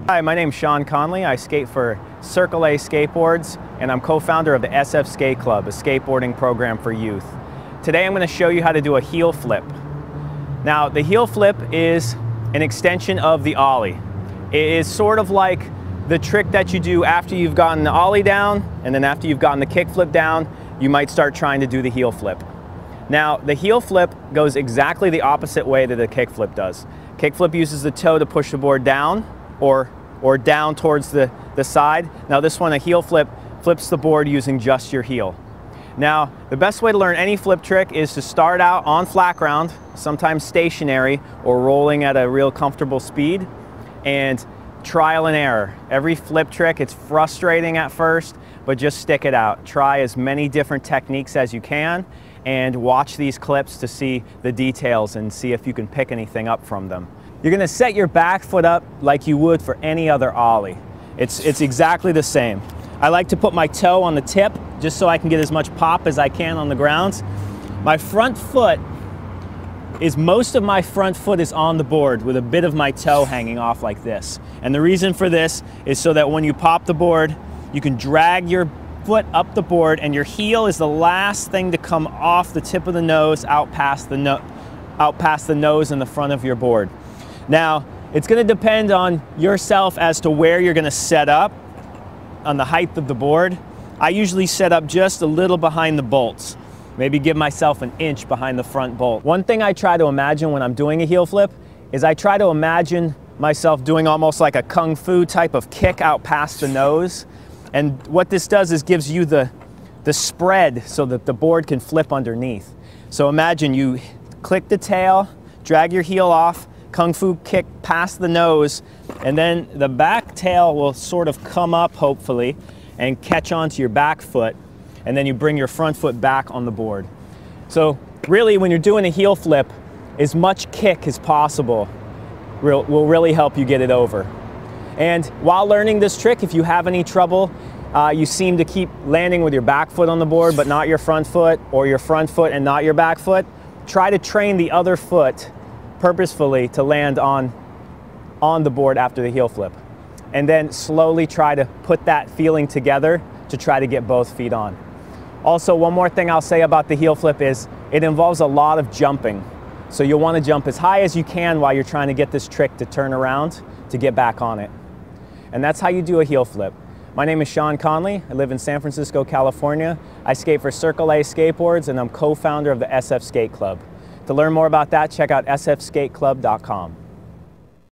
Hi, my name's Sean Conley. I skate for Circle A Skateboards, and I'm co-founder of the SF Skate Club, a skateboarding program for youth. Today I'm going to show you how to do a heel flip. Now, the heel flip is an extension of the ollie. It is sort of like the trick that you do after you've gotten the ollie down, and then after you've gotten the kick flip down, you might start trying to do the heel flip. Now, the heel flip goes exactly the opposite way that the kick flip does. Kick flip uses the toe to push the board down or down towards the side. Now this one, a heel flip, flips the board using just your heel. Now, the best way to learn any flip trick is to start out on flat ground, sometimes stationary or rolling at a real comfortable speed, and trial and error. Every flip trick, it's frustrating at first, but just stick it out. Try as many different techniques as you can and watch these clips to see the details and see if you can pick anything up from them. You're gonna set your back foot up like you would for any other ollie. It's exactly the same. I like to put my toe on the tip just so I can get as much pop as I can on the ground. My front foot most of my front foot is on the board with a bit of my toe hanging off like this. And the reason for this is so that when you pop the board, you can drag your foot up the board and your heel is the last thing to come off the tip of the nose out past the nose and the front of your board. Now, it's going to depend on yourself as to where you're going to set up on the height of the board. I usually set up just a little behind the bolts. Maybe give myself an inch behind the front bolt. One thing I try to imagine when I'm doing a heel flip is I try to imagine myself doing almost like a kung fu type of kick out past the nose. And what this does is gives you the spread so that the board can flip underneath. So imagine you click the tail, drag your heel off, kung fu kick past the nose, and then the back tail will sort of come up, hopefully, and catch onto your back foot, and then you bring your front foot back on the board. So really, when you're doing a heel flip, as much kick as possible will really help you get it over. And while learning this trick, if you have any trouble, you seem to keep landing with your back foot on the board but not your front foot, or your front foot and not your back foot, try to train the other foot purposefully to land on the board after the heel flip. And then slowly try to put that feeling together to try to get both feet on. Also, one more thing I'll say about the heel flip is it involves a lot of jumping. So you'll want to jump as high as you can while you're trying to get this trick to turn around to get back on it. And that's how you do a heel flip. My name is Sean Conley. I live in San Francisco, California. I skate for Circle A Skateboards, and I'm co-founder of the SF Skate Club. To learn more about that, check out sfskateclub.com.